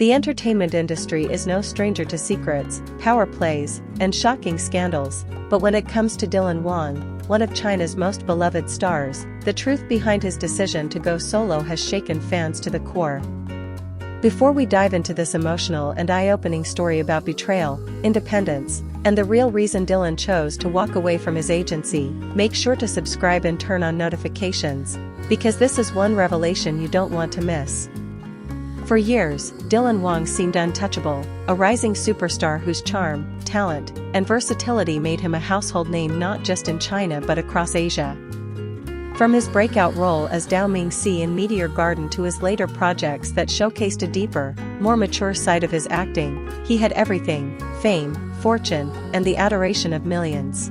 The entertainment industry is no stranger to secrets, power plays, and shocking scandals, but when it comes to Dylan Wang, one of China's most beloved stars, the truth behind his decision to go solo has shaken fans to the core. Before we dive into this emotional and eye-opening story about betrayal, independence, and the real reason Dylan chose to walk away from his agency, make sure to subscribe and turn on notifications, because this is one revelation you don't want to miss. For years, Dylan Wang seemed untouchable, a rising superstar whose charm, talent, and versatility made him a household name not just in China but across Asia. From his breakout role as Dao Mingxi in Meteor Garden to his later projects that showcased a deeper, more mature side of his acting, he had everything: fame, fortune, and the adoration of millions.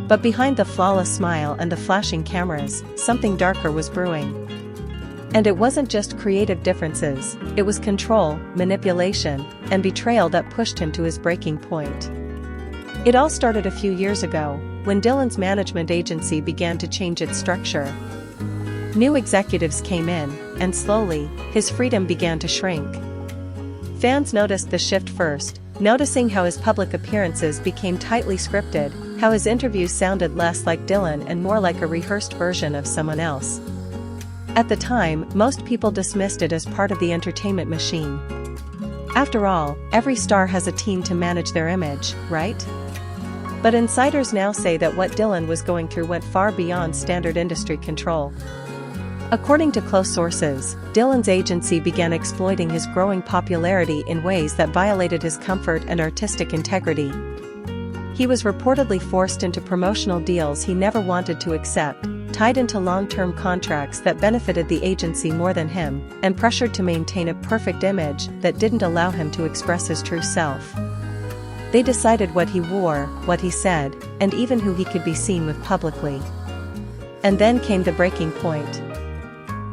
But behind the flawless smile and the flashing cameras, something darker was brewing. And it wasn't just creative differences, it was control, manipulation, and betrayal that pushed him to his breaking point. It all started a few years ago, when Dylan's management agency began to change its structure. New executives came in, and slowly, his freedom began to shrink. Fans noticed the shift first, noticing how his public appearances became tightly scripted, how his interviews sounded less like Dylan and more like a rehearsed version of someone else. At the time, most people dismissed it as part of the entertainment machine. After all, every star has a team to manage their image, right? But insiders now say that what Dylan was going through went far beyond standard industry control. According to close sources, Dylan's agency began exploiting his growing popularity in ways that violated his comfort and artistic integrity. He was reportedly forced into promotional deals he never wanted to accept, tied into long-term contracts that benefited the agency more than him, and pressured to maintain a perfect image that didn't allow him to express his true self. They decided what he wore, what he said, and even who he could be seen with publicly. And then came the breaking point.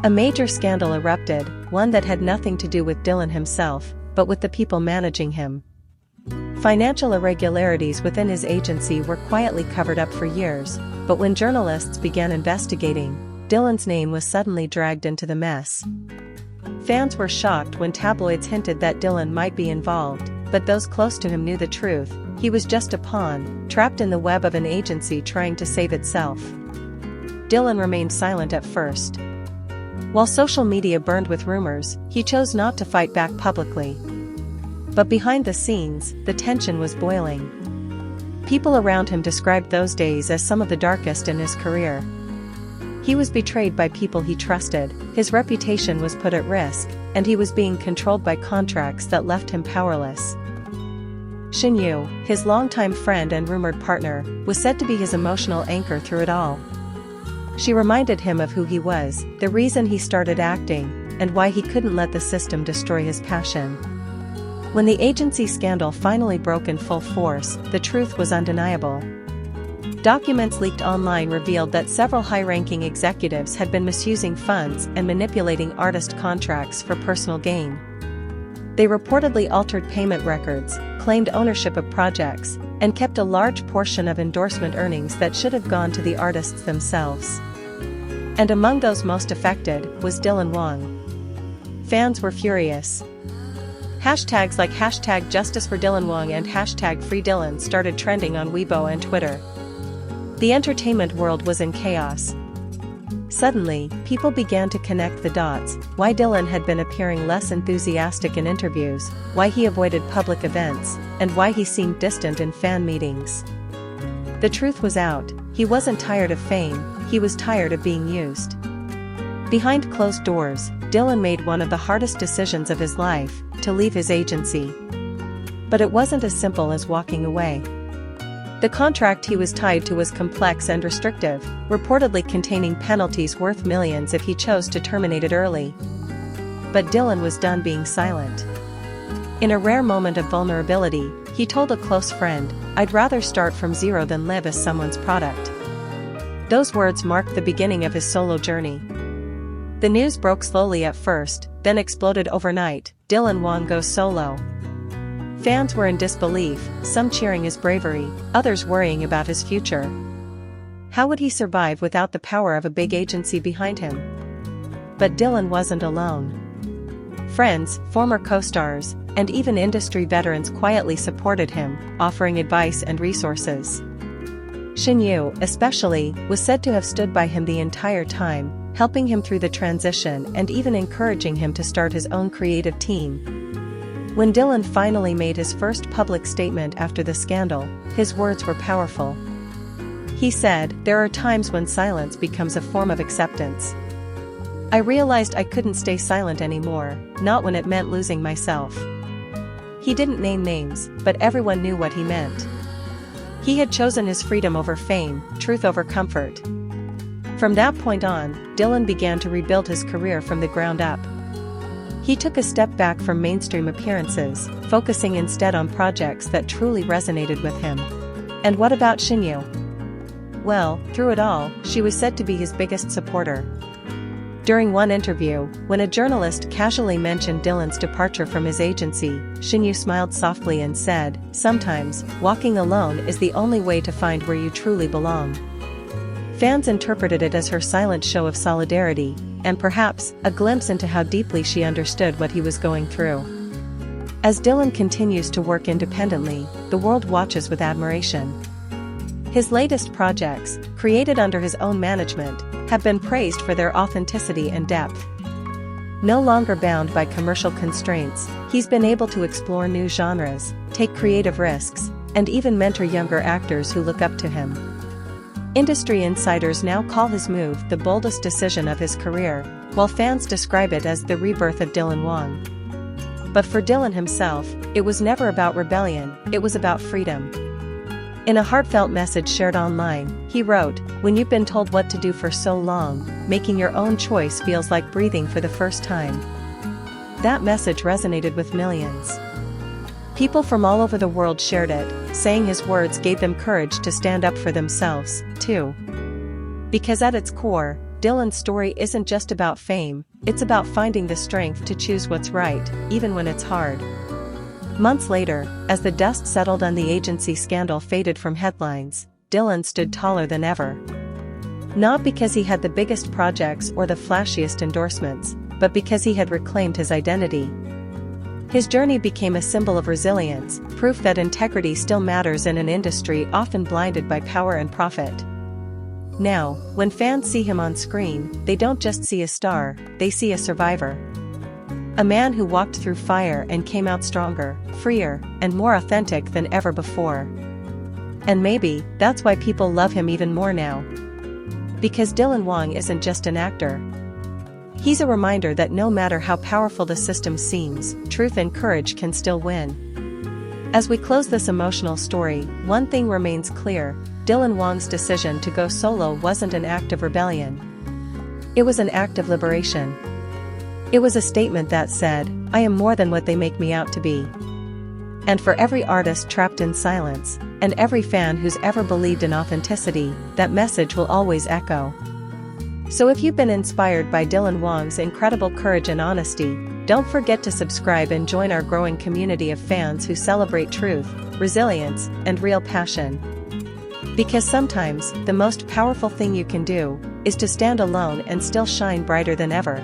A major scandal erupted, one that had nothing to do with Dylan himself, but with the people managing him. Financial irregularities within his agency were quietly covered up for years, but when journalists began investigating, Dylan's name was suddenly dragged into the mess. Fans were shocked when tabloids hinted that Dylan might be involved, but those close to him knew the truth: he was just a pawn, trapped in the web of an agency trying to save itself. Dylan remained silent at first. While social media burned with rumors, he chose not to fight back publicly. But behind the scenes, the tension was boiling. People around him described those days as some of the darkest in his career. He was betrayed by people he trusted, his reputation was put at risk, and he was being controlled by contracts that left him powerless. Xinyu, his longtime friend and rumored partner, was said to be his emotional anchor through it all. She reminded him of who he was, the reason he started acting, and why he couldn't let the system destroy his passion. When the agency scandal finally broke in full force, the truth was undeniable. Documents leaked online revealed that several high-ranking executives had been misusing funds and manipulating artist contracts for personal gain. They reportedly altered payment records, claimed ownership of projects, and kept a large portion of endorsement earnings that should have gone to the artists themselves. And among those most affected was Dylan Wang. Fans were furious. Hashtags like #JusticeForDylanWang and #FreeDylan started trending on Weibo and Twitter. The entertainment world was in chaos. Suddenly, people began to connect the dots: why Dylan had been appearing less enthusiastic in interviews, why he avoided public events, and why he seemed distant in fan meetings. The truth was out: he wasn't tired of fame, he was tired of being used. Behind closed doors, Dylan made one of the hardest decisions of his life: to leave his agency. But it wasn't as simple as walking away. The contract he was tied to was complex and restrictive, reportedly containing penalties worth millions if he chose to terminate it early. But Dylan was done being silent. In a rare moment of vulnerability, he told a close friend, "I'd rather start from zero than live as someone's product." Those words marked the beginning of his solo journey. The news broke slowly at first, then exploded overnight: Dylan Wang goes solo. Fans were in disbelief, some cheering his bravery, others worrying about his future. How would he survive without the power of a big agency behind him? But Dylan wasn't alone. Friends, former co-stars, and even industry veterans quietly supported him, offering advice and resources. Shin Yu, especially, was said to have stood by him the entire time, helping him through the transition and even encouraging him to start his own creative team. When Dylan finally made his first public statement after the scandal, his words were powerful. He said, "There are times when silence becomes a form of acceptance. I realized I couldn't stay silent anymore, not when it meant losing myself." He didn't name names, but everyone knew what he meant. He had chosen his freedom over fame, truth over comfort. From that point on, Dylan began to rebuild his career from the ground up. He took a step back from mainstream appearances, focusing instead on projects that truly resonated with him. And what about Shin Yu? Well, through it all, she was said to be his biggest supporter. During one interview, when a journalist casually mentioned Dylan's departure from his agency, Shin Yu smiled softly and said, "Sometimes, walking alone is the only way to find where you truly belong." Fans interpreted it as her silent show of solidarity, and perhaps, a glimpse into how deeply she understood what he was going through. As Dylan continues to work independently, the world watches with admiration. His latest projects, created under his own management, have been praised for their authenticity and depth. No longer bound by commercial constraints, he's been able to explore new genres, take creative risks, and even mentor younger actors who look up to him. Industry insiders now call his move the boldest decision of his career, while fans describe it as the rebirth of Dylan Wang. But for Dylan himself, it was never about rebellion, it was about freedom. In a heartfelt message shared online, he wrote, "When you've been told what to do for so long, making your own choice feels like breathing for the first time." That message resonated with millions. People from all over the world shared it, saying his words gave them courage to stand up for themselves, too. Because at its core, Dylan's story isn't just about fame, it's about finding the strength to choose what's right, even when it's hard. Months later, as the dust settled and the agency scandal faded from headlines, Dylan stood taller than ever. Not because he had the biggest projects or the flashiest endorsements, but because he had reclaimed his identity. His journey became a symbol of resilience, proof that integrity still matters in an industry often blinded by power and profit. Now, when fans see him on screen, they don't just see a star, they see a survivor. A man who walked through fire and came out stronger, freer, and more authentic than ever before. And maybe, that's why people love him even more now. Because Dylan Wang isn't just an actor. He's a reminder that no matter how powerful the system seems, truth and courage can still win. As we close this emotional story, one thing remains clear: Dylan Wang's decision to go solo wasn't an act of rebellion. It was an act of liberation. It was a statement that said, "I am more than what they make me out to be." And for every artist trapped in silence, and every fan who's ever believed in authenticity, that message will always echo. So if you've been inspired by Dylan Wang's incredible courage and honesty, don't forget to subscribe and join our growing community of fans who celebrate truth, resilience, and real passion. Because sometimes, the most powerful thing you can do is to stand alone and still shine brighter than ever.